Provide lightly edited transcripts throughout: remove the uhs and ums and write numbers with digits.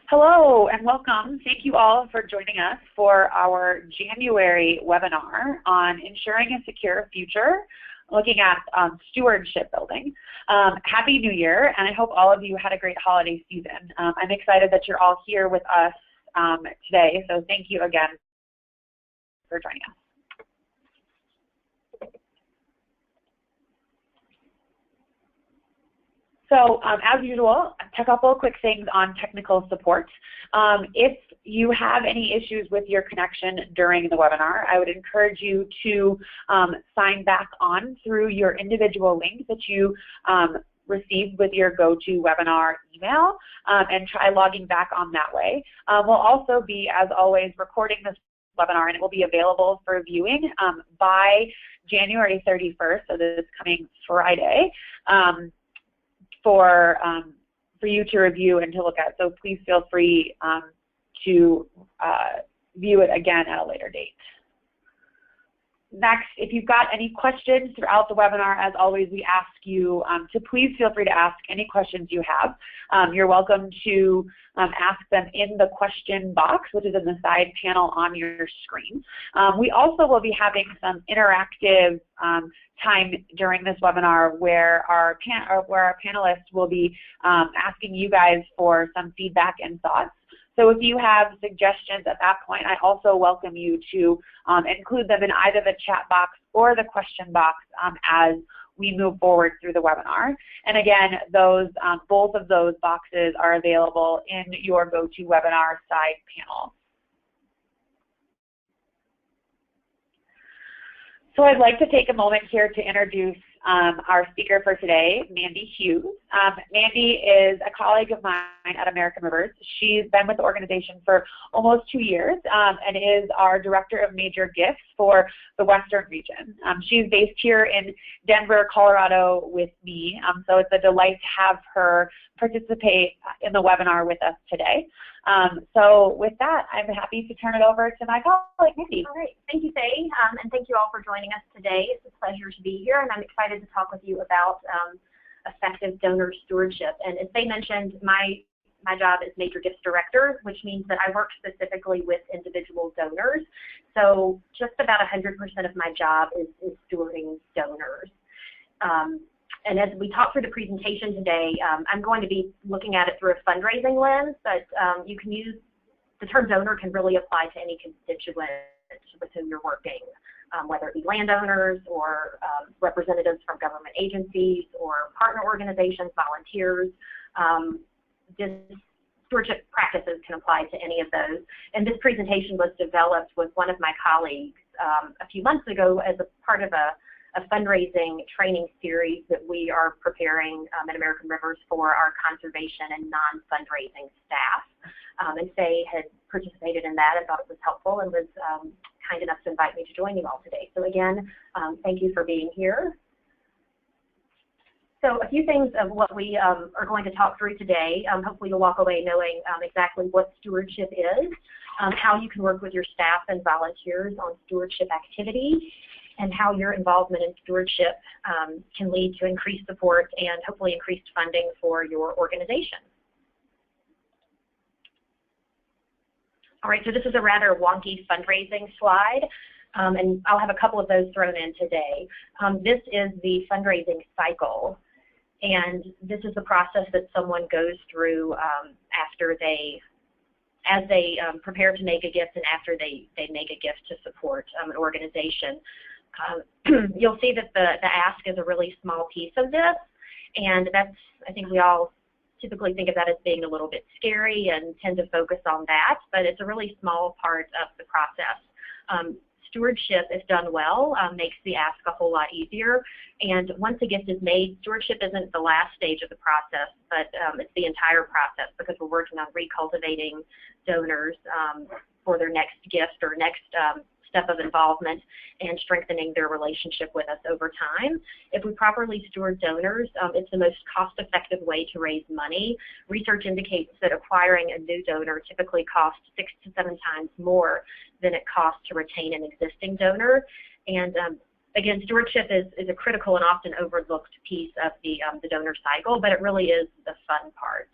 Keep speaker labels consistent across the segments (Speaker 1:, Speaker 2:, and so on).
Speaker 1: Hello and welcome. Thank you all for joining us for our January webinar on ensuring a secure future, looking at stewardship building. Happy New Year, and I hope all of you had a great holiday season. I'm excited that you're all here with us today, so thank you again for joining us. So as usual, a couple of quick things on technical support. If you have any issues with your connection during the webinar, I would encourage you to sign back on through your individual link that you received with your GoToWebinar email and try logging back on that way. We'll also be, as always, recording this webinar, and it will be available for viewing by January 31st, so this coming Friday. For you to review and to look at. So please feel free to view it again at a later date. Next, if you've got any questions throughout the webinar, as always, we ask you to please feel free to ask any questions you have. You're welcome to ask them in the question box, which is in the side panel on your screen. We also will be having some interactive time during this webinar where our panelists will be asking you guys for some feedback and thoughts. So if you have suggestions at that point, I also welcome you to include them in either the chat box or the question box as we move forward through the webinar. And again, those both of those boxes are available in your GoToWebinar side panel. So I'd like to take a moment here to introduce our speaker for today, Mandy Hughes. Mandy is a colleague of mine at American Rivers. She's been with the organization for almost 2 years and is our Director of Major Gifts for the Western region. She's based here in Denver, Colorado with me, so it's a delight to have her participate in the webinar with us today. So with that, I'm happy to turn it over to my colleague, Mandy.
Speaker 2: All right. Thank you, Faye, and thank you all for joining us today. It's a pleasure to be here, and I'm excited to talk with you about effective donor stewardship. And as Faye mentioned, my job is Major Gifts Director, which means that I work specifically with individual donors. So just about 100% of my job is stewarding donors. And as we talk through the presentation today, I'm going to be looking at it through a fundraising lens, but you can use the term donor can really apply to any constituent with whom you're working, whether it be landowners or representatives from government agencies or partner organizations, volunteers. Stewardship practices can apply to any of those. And this presentation was developed with one of my colleagues a few months ago as a part of a fundraising training series that we are preparing at American Rivers for our conservation and non-fundraising staff. And Faye had participated in that and thought it was helpful and was kind enough to invite me to join you all today. So again, thank you for being here. So a few things of what we are going to talk through today. Hopefully you'll walk away knowing exactly what stewardship is, how you can work with your staff and volunteers on stewardship activities, and how your involvement in stewardship can lead to increased support and hopefully increased funding for your organization. All right, so this is a rather wonky fundraising slide, and I'll have a couple of those thrown in today. This is the fundraising cycle, and this is the process that someone goes through after as they prepare to make a gift and after they make a gift to support an organization. You'll see that the ask is a really small piece of this, and that's, I think we all typically think of that as being a little bit scary and tend to focus on that, but it's a really small part of the process. Stewardship, if done well, makes the ask a whole lot easier, and once a gift is made, stewardship isn't the last stage of the process, but it's the entire process because we're working on recultivating donors for their next gift or next step of involvement and strengthening their relationship with us over time. If we properly steward donors, it's the most cost-effective way to raise money. Research indicates that acquiring a new donor typically costs 6 to 7 times more than it costs to retain an existing donor. And again, stewardship is a critical and often overlooked piece of the donor cycle, but it really is the fun part.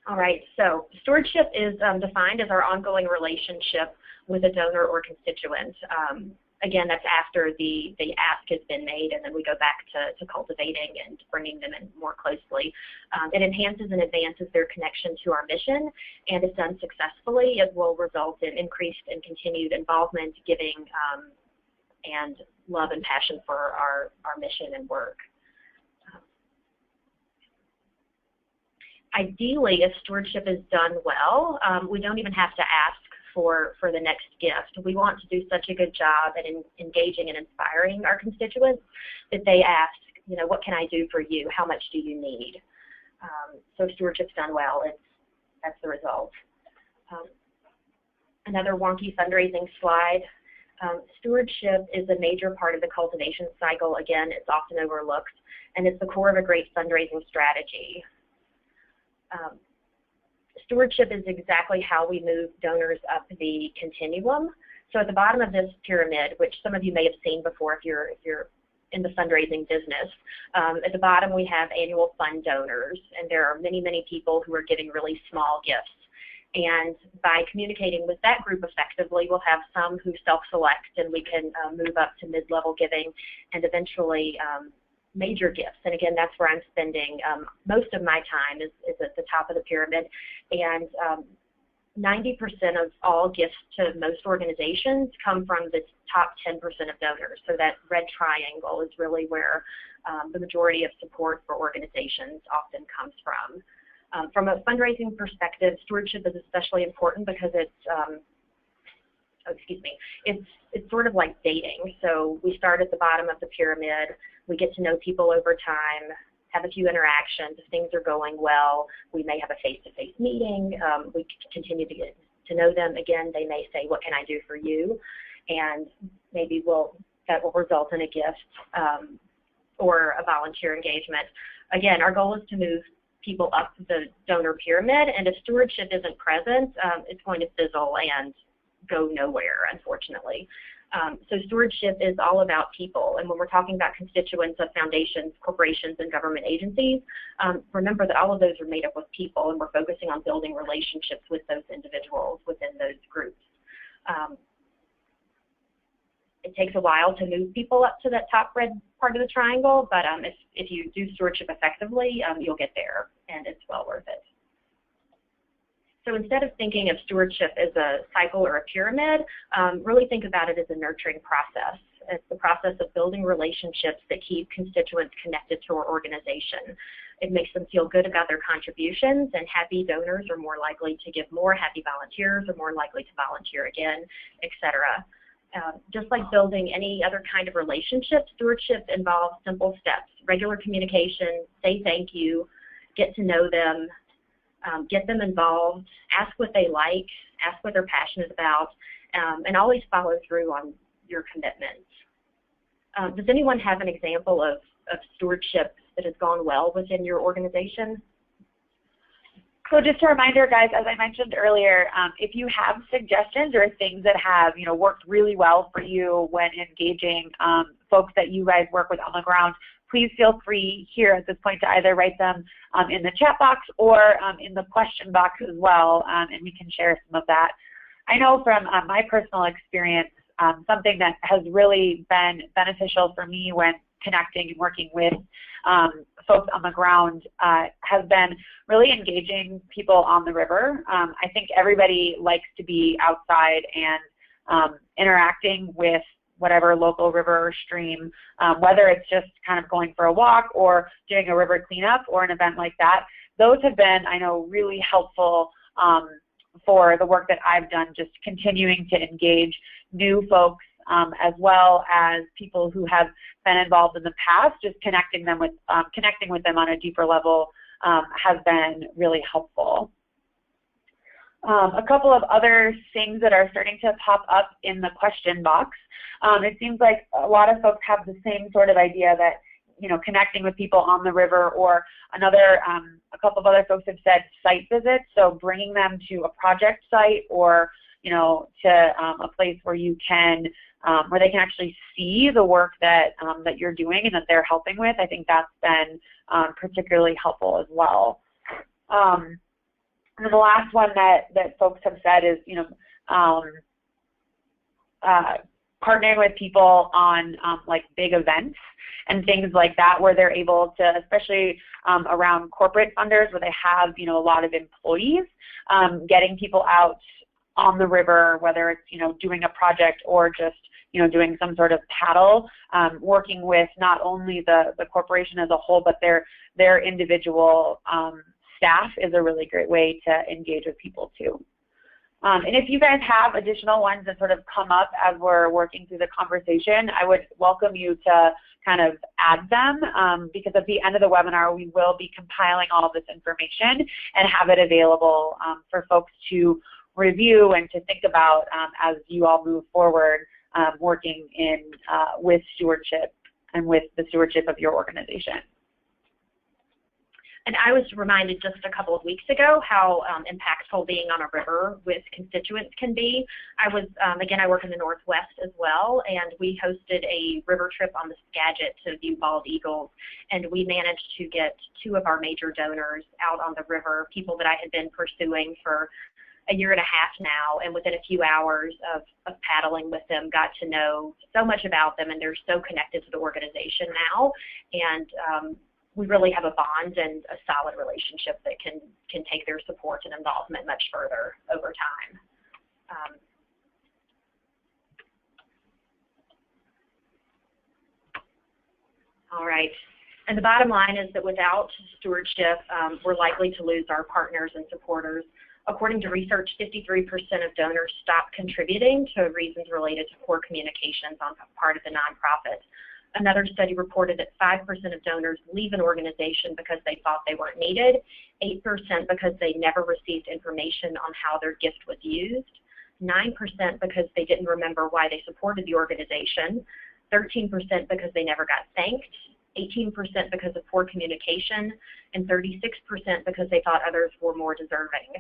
Speaker 2: All right, so stewardship is defined as our ongoing relationship with a donor or constituent. Again, that's after the ask has been made, and then we go back to cultivating and bringing them in more closely. It enhances and advances their connection to our mission, and if done successfully, it will result in increased and continued involvement, giving, and love and passion for our mission and work. Ideally, if stewardship is done well, we don't even have to ask for the next gift. We want to do such a good job at engaging and inspiring our constituents that they ask, you know, what can I do for you? How much do you need? So if stewardship's done well, that's the result. Another wonky fundraising slide. Stewardship is a major part of the cultivation cycle. Again, it's often overlooked, and it's the core of a great fundraising strategy. Stewardship is exactly how we move donors up the continuum. So at the bottom of this pyramid, which some of you may have seen before if you're in the fundraising business, at the bottom we have annual fund donors, and there are many, many people who are giving really small gifts. And by communicating with that group effectively, we'll have some who self-select, and we can move up to mid-level giving and eventually major gifts. And again, that's where I'm spending most of my time is at the top of the pyramid. And 90% of all gifts to most organizations come from the top 10% of donors. So that red triangle is really where the majority of support for organizations often comes from. From a fundraising perspective, stewardship is especially important because it's it's sort of like dating. So we start at the bottom of the pyramid, we get to know people over time, have a few interactions. If things are going well, we may have a face-to-face meeting. We continue to get to know them. Again, they may say, what can I do for you? And maybe that will result in a gift or a volunteer engagement. Again, our goal is to move people up the donor pyramid, and if stewardship isn't present, it's going to fizzle and go nowhere, unfortunately. So stewardship is all about people, and when we're talking about constituents of foundations, corporations, and government agencies, remember that all of those are made up of people, and we're focusing on building relationships with those individuals within those groups. It takes a while to move people up to that top red part of the triangle, but if you do stewardship effectively, you'll get there, and it's well worth it. So instead of thinking of stewardship as a cycle or a pyramid, really think about it as a nurturing process. It's the process of building relationships that keep constituents connected to our organization. It makes them feel good about their contributions, and happy donors are more likely to give more, happy volunteers are more likely to volunteer again, etc. Just like building any other kind of relationship, stewardship involves simple steps: regular communication, say thank you, get to know them, get them involved, ask what they like, ask what they're passionate about, and always follow through on your commitments. Does anyone have an example of stewardship that has gone well within your organization?
Speaker 1: So just a reminder, guys, as I mentioned earlier, if you have suggestions or things that have, worked really well for you when engaging folks that you guys work with on the ground, please feel free here at this point to either write them in the chat box or in the question box as well, and we can share some of that. I know from my personal experience, something that has really been beneficial for me when connecting and working with folks on the ground has been really engaging people on the river. I think everybody likes to be outside and interacting with whatever local river or stream, whether it's just kind of going for a walk or doing a river cleanup or an event like that. Those have been, I know, really helpful for the work that I've done, just continuing to engage new folks as well as people who have been involved in the past. Just connecting with them on a deeper level has been really helpful. A couple of other things that are starting to pop up in the question box. It seems like a lot of folks have the same sort of idea that, connecting with people on the river, or a couple of other folks have said site visits, so bringing them to a project site or, to a place where you can, where they can actually see the work that that you're doing and that they're helping with. I think that's been particularly helpful as well. And then the last one that folks have said is, partnering with people on like big events and things like that, where they're able to, especially around corporate funders where they have, a lot of employees, getting people out on the river, whether it's, doing a project or just, doing some sort of paddle, working with not only the corporation as a whole, but their individual staff is a really great way to engage with people too. And if you guys have additional ones that sort of come up as we're working through the conversation, I would welcome you to kind of add them, because at the end of the webinar, we will be compiling all of this information and have it available for folks to review and to think about as you all move forward working with stewardship and with the stewardship of your organization.
Speaker 2: And I was reminded just a couple of weeks ago how impactful being on a river with constituents can be. Again, I work in the Northwest as well, and we hosted a river trip on the Skagit to view bald eagles, and we managed to get 2 of our major donors out on the river, people that I had been pursuing for a year and a half now, and within a few hours of paddling with them, got to know so much about them, and they're so connected to the organization now. And we really have a bond and a solid relationship that can take their support and involvement much further over time. All right. And the bottom line is that without stewardship, we're likely to lose our partners and supporters. According to research, 53% of donors stop contributing to reasons related to poor communications on the part of the nonprofit. Another study reported that 5% of donors leave an organization because they thought they weren't needed, 8% because they never received information on how their gift was used, 9% because they didn't remember why they supported the organization, 13% because they never got thanked, 18% because of poor communication, and 36% because they thought others were more deserving.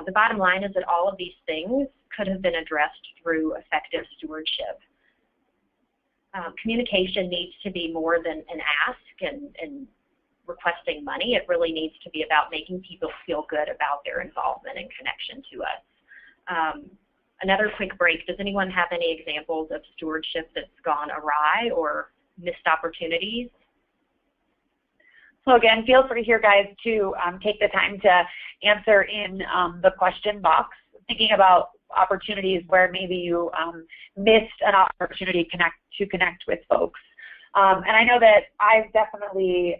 Speaker 2: The bottom line is that all of these things could have been addressed through effective stewardship. Communication needs to be more than an ask and requesting money. It really needs to be about making people feel good about their involvement and connection to us. Another quick break. Does anyone have any examples of stewardship that's gone awry or missed opportunities?
Speaker 1: So again, feel free here, guys, to take the time to answer in the question box, thinking about opportunities where maybe you missed an opportunity to connect with folks. And I know that I've definitely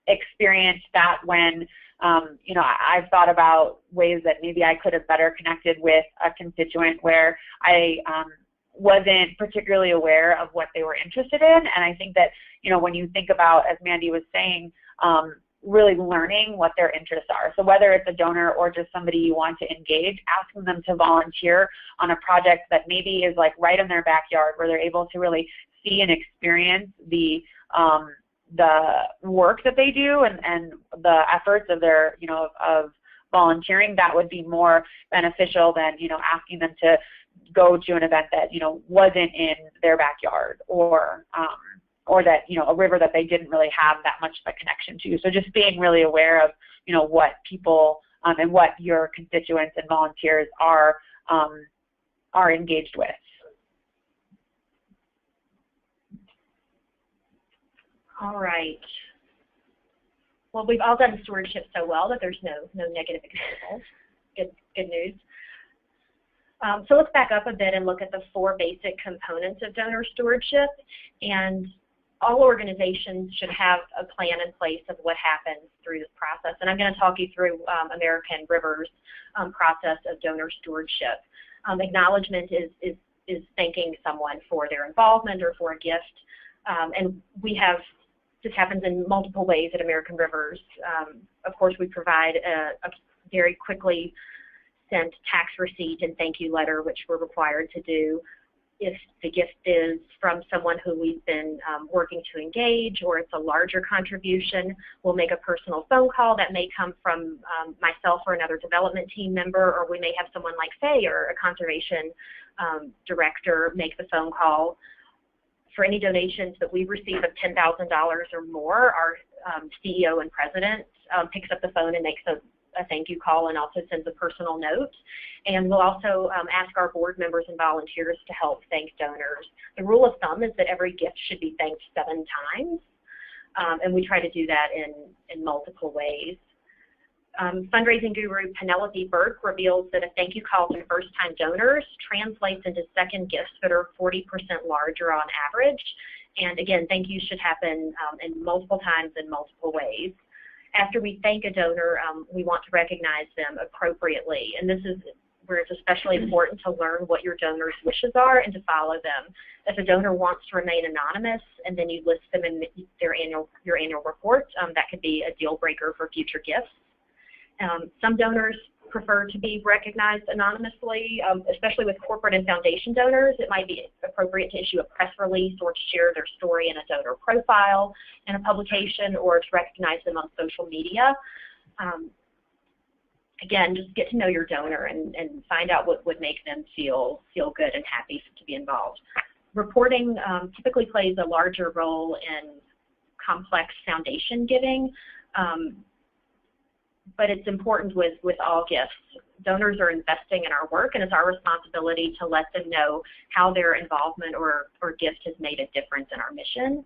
Speaker 1: experienced that when I've thought about ways that maybe I could have better connected with a constituent where I wasn't particularly aware of what they were interested in. And I think that, when you think about, as Mandy was saying, really learning what their interests are. So whether it's a donor or just somebody you want to engage, asking them to volunteer on a project that maybe is like right in their backyard, where they're able to really see and experience the work that they do and the efforts of their, of volunteering, that would be more beneficial than, asking them to go to an event that, wasn't in their backyard or that, a river that they didn't really have that much of a connection to. So just being really aware of, what people and what your constituents and volunteers are engaged with.
Speaker 2: All right. Well, we've all done stewardship so well that there's no negative examples. Good news. So let's back up a bit and look at the 4 basic components of donor stewardship. And all organizations should have a plan in place of what happens through this process. And I'm going to talk you through American River's process of donor stewardship. Acknowledgement is thanking someone for their involvement or for a gift. And this happens in multiple ways at American Rivers. Of course, we provide a very quickly sent tax receipt and thank you letter, which we're required to do. If the gift is from someone who we've been working to engage, or it's a larger contribution, we'll make a personal phone call that may come from myself or another development team member, or we may have someone like Faye or a conservation director make the phone call. For any donations that we receive of $10,000 or more, our CEO and president picks up the phone and makes a a thank you call and also sends a personal note. And we'll also ask our board members and volunteers to help thank donors. The rule of thumb is that every gift should be thanked 7 times, and we try to do that in multiple ways. Fundraising guru Penelope Burke reveals that a thank you call to first-time donors translates into second gifts that are 40% larger on average. And again, thank yous should happen in multiple times in multiple ways. After we thank a donor, we want to recognize them appropriately. And this is where it's especially important to learn what your donor's wishes are and to follow them. If a donor wants to remain anonymous and then you list them in your annual report, that could be a deal breaker for future gifts. Some donors prefer to be recognized anonymously, especially with corporate and foundation donors. It might be appropriate to issue a press release or to share their story in a donor profile in a publication or to recognize them on social media. Again, just get to know your donor and find out what would make them feel good and happy to be involved. Reporting typically plays a larger role in complex foundation giving. But it's important with all gifts. Donors are investing in our work, and it's our responsibility to let them know how their involvement or gift has made a difference in our mission.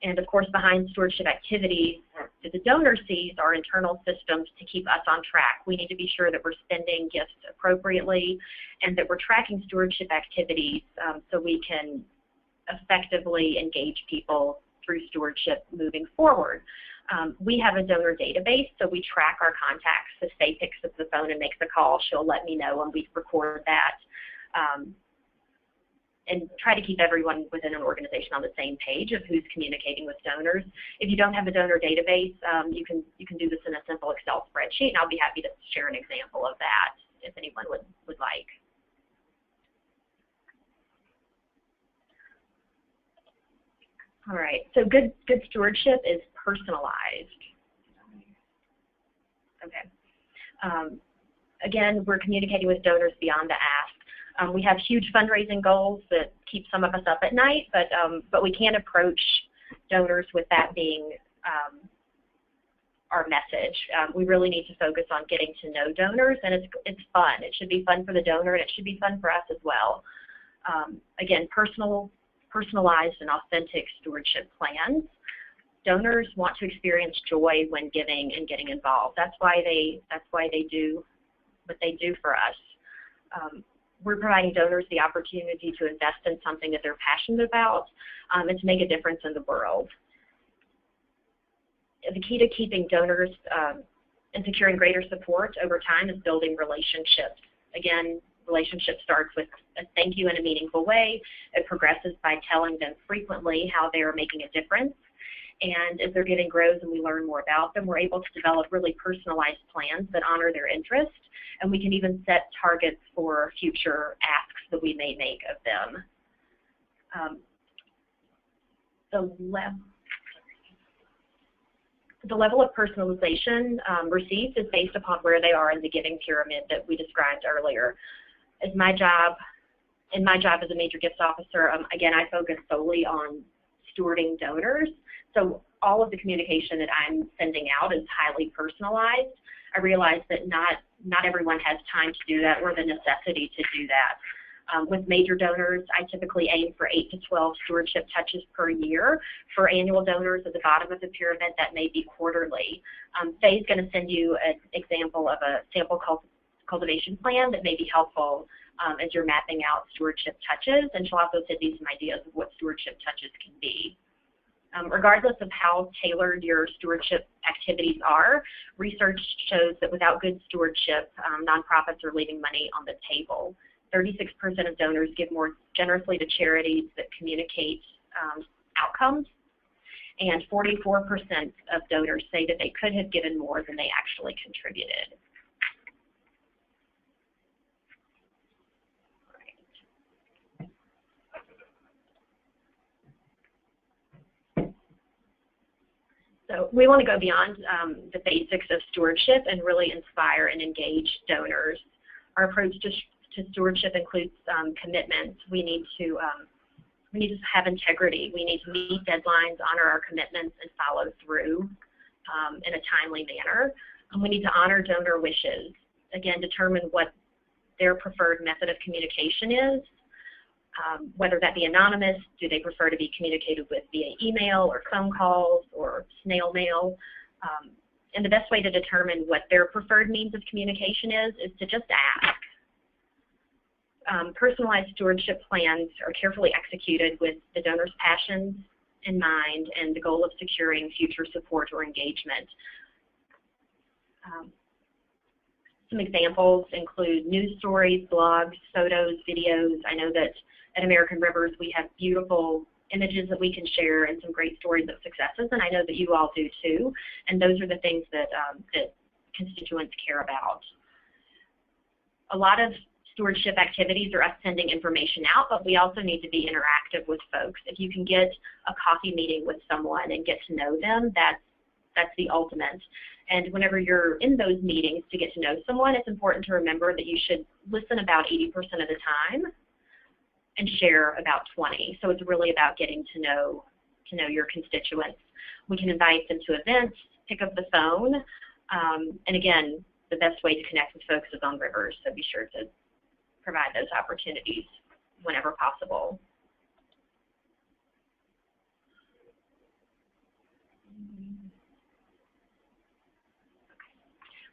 Speaker 2: And of course, behind stewardship activities that the donor sees are internal systems to keep us on track. We need to be sure that we're spending gifts appropriately and that we're tracking stewardship activities so we can effectively engage people through stewardship moving forward. We have a donor database, so we track our contacts. If Faye picks up the phone and makes a call, she'll let me know and we record that. And try to keep everyone within an organization on the same page of who's communicating with donors. If you don't have a donor database, you can do this in a simple Excel spreadsheet, and I'll be happy to share an example of that if anyone would like. All right, so good stewardship is personalized. Okay. Again, we're communicating with donors beyond the ask. We have huge fundraising goals that keep some of us up at night, but we can't approach donors with that being our message. We really need to focus on getting to know donors, and it's fun. It should be fun for the donor, and it should be fun for us as well. Again, personalized and authentic stewardship plans. Donors want to experience joy when giving and getting involved. That's why they do what they do for us. We're providing donors the opportunity to invest in something that they're passionate about and to make a difference in the world. The key to keeping donors and securing greater support over time is building relationships. Again, relationship starts with a thank you in a meaningful way. It progresses by telling them frequently how they are making a difference. And as their giving grows and we learn more about them, we're able to develop really personalized plans that honor their interest. And we can even set targets for future asks that we may make of them. The level of personalization received is based upon where they are in the giving pyramid that we described earlier. In my job as a major gifts officer, again, I focus solely on stewarding donors. So all of the communication that I'm sending out is highly personalized. I realize that not everyone has time to do that or the necessity to do that. With major donors, I typically aim for 8 to 12 stewardship touches per year. For annual donors at the bottom of the pyramid, that may be quarterly. Faye's going to send you an example of a sample cultivation plan that may be helpful as you're mapping out stewardship touches, and she'll also send you some ideas of what stewardship touches can be. Regardless of how tailored your stewardship activities are, research shows that without good stewardship, nonprofits are leaving money on the table. 36% of donors give more generously to charities that communicate outcomes, and 44% of donors say that they could have given more than they actually contributed. So we want to go beyond the basics of stewardship and really inspire and engage donors. Our approach to stewardship includes commitments. We need to have integrity. We need to meet deadlines, honor our commitments, and follow through in a timely manner. And we need to honor donor wishes. Again, determine what their preferred method of communication is, whether that be anonymous, do they prefer to be communicated with via email or phone calls or snail mail. And the best way to determine what their preferred means of communication is to just ask. Personalized stewardship plans are carefully executed with the donor's passions in mind and the goal of securing future support or engagement. Some examples include news stories, blogs, photos, videos. I know that at American Rivers we have beautiful images that we can share and some great stories of successes, and I know that you all do too. And those are the things that, that constituents care about. A lot of stewardship activities are us sending information out, but we also need to be interactive with folks. If you can get a coffee meeting with someone and get to know them, that's the ultimate. And whenever you're in those meetings to get to know someone, it's important to remember that you should listen about 80% of the time and share about 20. So it's really about getting to know your constituents. We can invite them to events, pick up the phone, and again, the best way to connect with folks is on Rivers, so be sure to provide those opportunities whenever possible.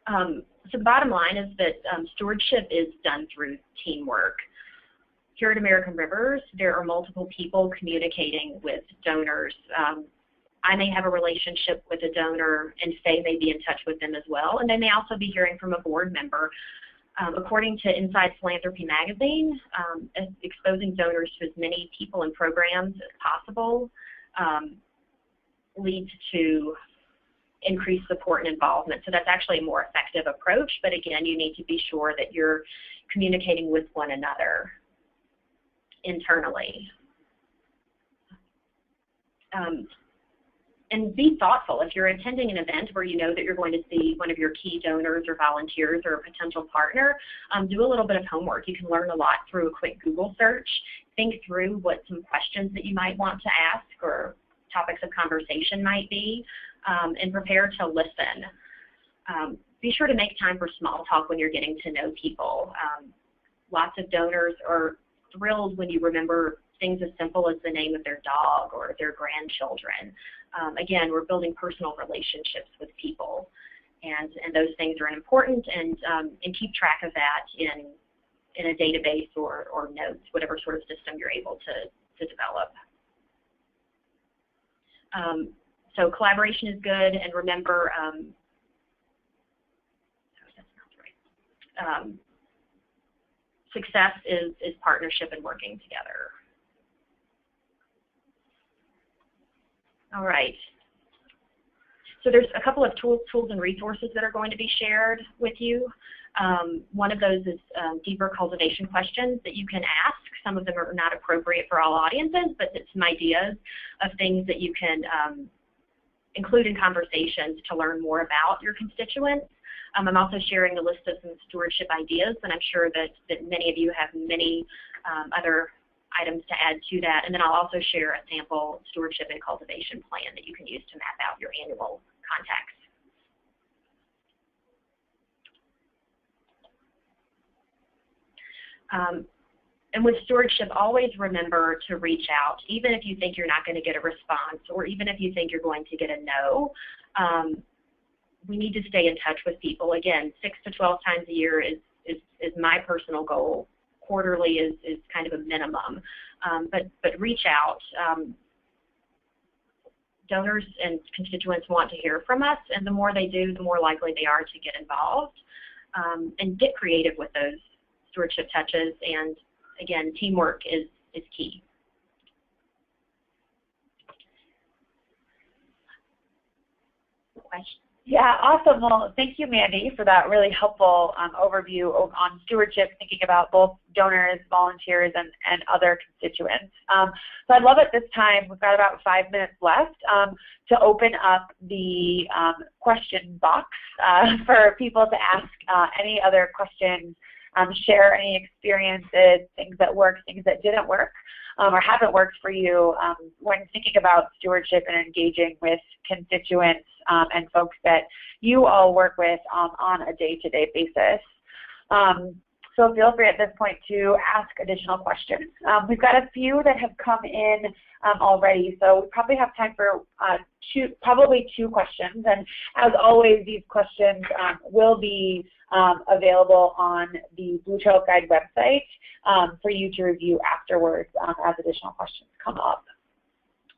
Speaker 2: So the bottom line is that stewardship is done through teamwork. Here at American Rivers, there are multiple people communicating with donors. I may have a relationship with a donor, and Faye may be in touch with them as well, and they may also be hearing from a board member. According to Inside Philanthropy magazine, exposing donors to as many people and programs as possible leads to increased support and involvement. So that's actually a more effective approach, but again, you need to be sure that you're communicating with one another internally. And be thoughtful. If you're attending an event where you know that you're going to see one of your key donors or volunteers or a potential partner, do a little bit of homework. You can learn a lot through a quick Google search. Think through what some questions that you might want to ask or topics of conversation might be, and prepare to listen. Be sure to make time for small talk when you're getting to know people. Lots of donors are thrilled when you remember things as simple as the name of their dog or their grandchildren. Again, we're building personal relationships with people, and those things are important, and keep track of that in a database or notes, whatever sort of system you're able to develop. So collaboration is good, and remember, success is partnership and working together. All right. So there's a couple of tools and resources that are going to be shared with you. One of those is deeper cultivation questions that you can ask. Some of them are not appropriate for all audiences, but it's some ideas of things that you can include in conversations to learn more about your constituents. I'm also sharing a list of some stewardship ideas, and I'm sure that many of you have many other items to add to that. And then I'll also share a sample stewardship and cultivation plan that you can use to map out your annual contacts. And with stewardship, always remember to reach out, even if you think you're not going to get a response, or even if you think you're going to get a no. We need to stay in touch with people. Again, 6 to 12 times a year is my personal goal. Quarterly is kind of a minimum, but reach out. Donors and constituents want to hear from us, and the more they do, the more likely they are to get involved, and get creative with those stewardship touches. And again, teamwork is key. Questions?
Speaker 1: Yeah, awesome. Well, thank you, Mandy, for that really helpful overview on stewardship, thinking about both donors, volunteers, and other constituents. So I'd love at this time, we've got about 5 minutes left, to open up the question box for people to ask any other questions share any experiences, things that worked, things that didn't work, or haven't worked for you when thinking about stewardship and engaging with constituents and folks that you all work with on a day-to-day basis. So feel free at this point to ask additional questions. We've got a few that have come in already, so we probably have time for probably two questions. And as always, these questions will be available on the Blue Trails Guide website for you to review afterwards as additional questions come up.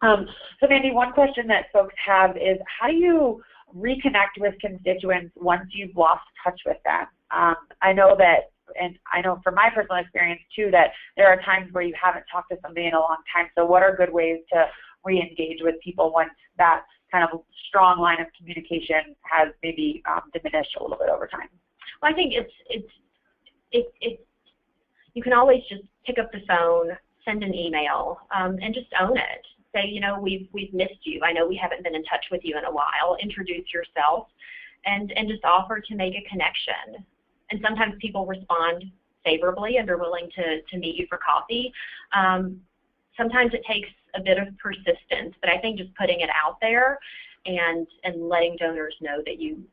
Speaker 1: So Mandy, one question that folks have is, how do you reconnect with constituents once you've lost touch with them? I know that, and I know from my personal experience too, that there are times where you haven't talked to somebody in a long time. So what are good ways to re-engage with people once that kind of strong line of communication has maybe diminished a little bit over time?
Speaker 2: Well, I think you can always just pick up the phone, send an email, and just own it. Say, you know, we've missed you. I know we haven't been in touch with you in a while. Introduce yourself, and just offer to make a connection. And sometimes people respond favorably and are willing to meet you for coffee. Sometimes it takes a bit of persistence, but I think just putting it out there and letting donors know that you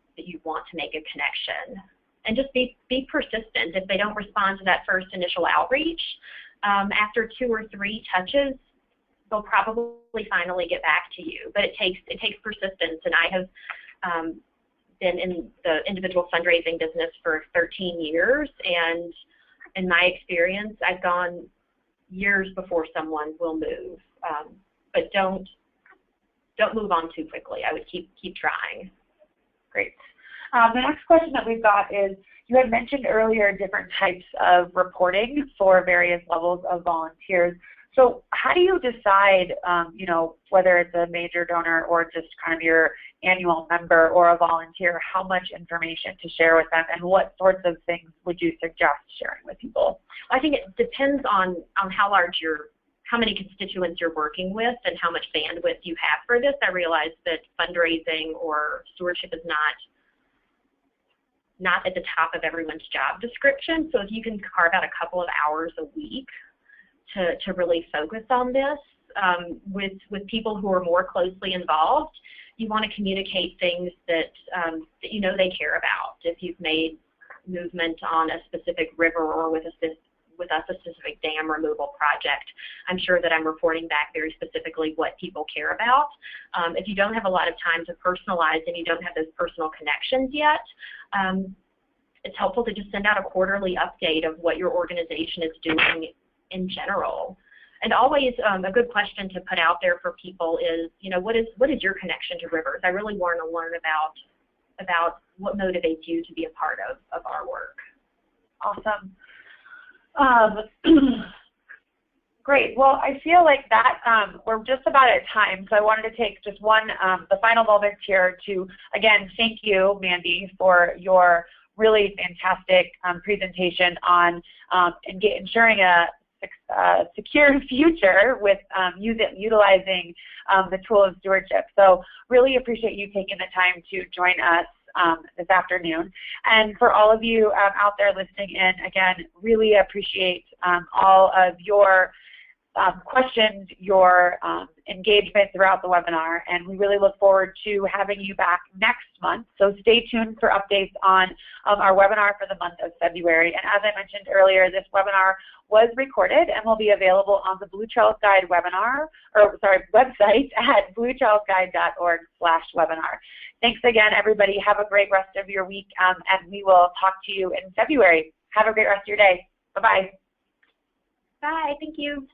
Speaker 2: want to make a connection. And just be persistent. If they don't respond to that first initial outreach, after 2 or 3 touches, they'll probably finally get back to you. But it takes persistence, and I have been in the individual fundraising business for 13 years, and in my experience, I've gone years before someone will move. But don't move on too quickly. I would keep trying.
Speaker 1: Great. The next question that we've got is, you had mentioned earlier different types of reporting for various levels of volunteers. So how do you decide, you know, whether it's a major donor or just kind of your annual member or a volunteer, how much information to share with them, and what sorts of things would you suggest sharing with people?
Speaker 2: I think it depends on how many constituents you're working with and how much bandwidth you have for this. I realize that fundraising or stewardship is not at the top of everyone's job description. So if you can carve out a couple of hours a week to really focus on this with people who are more closely involved, you want to communicate things that you know they care about. If you've made movement on a specific river or with us a specific dam removal project, I'm sure that I'm reporting back very specifically what people care about. If you don't have a lot of time to personalize and you don't have those personal connections yet, it's helpful to just send out a quarterly update of what your organization is doing in general. And always a good question to put out there for people is, you know, what is your connection to rivers? I really want to learn about what motivates you to be a part of our work.
Speaker 1: Awesome. Great. Well, I feel like that we're just about at time, so I wanted to take just the final moments here to, again, thank you, Mandy, for your really fantastic presentation on ensuring a secure future with utilizing the tool of stewardship. So really appreciate you taking the time to join us this afternoon. And for all of you out there listening in, again, really appreciate all of your questions, your engagement throughout the webinar, and we really look forward to having you back next month. So stay tuned for updates on our webinar for the month of February. And as I mentioned earlier, this webinar was recorded and will be available on the Blue Trails Guide website at bluetrailsguide.org/webinar. Thanks again, everybody. Have a great rest of your week, and we will talk to you in February. Have a great rest of your day. Bye-bye.
Speaker 2: Bye. Thank you.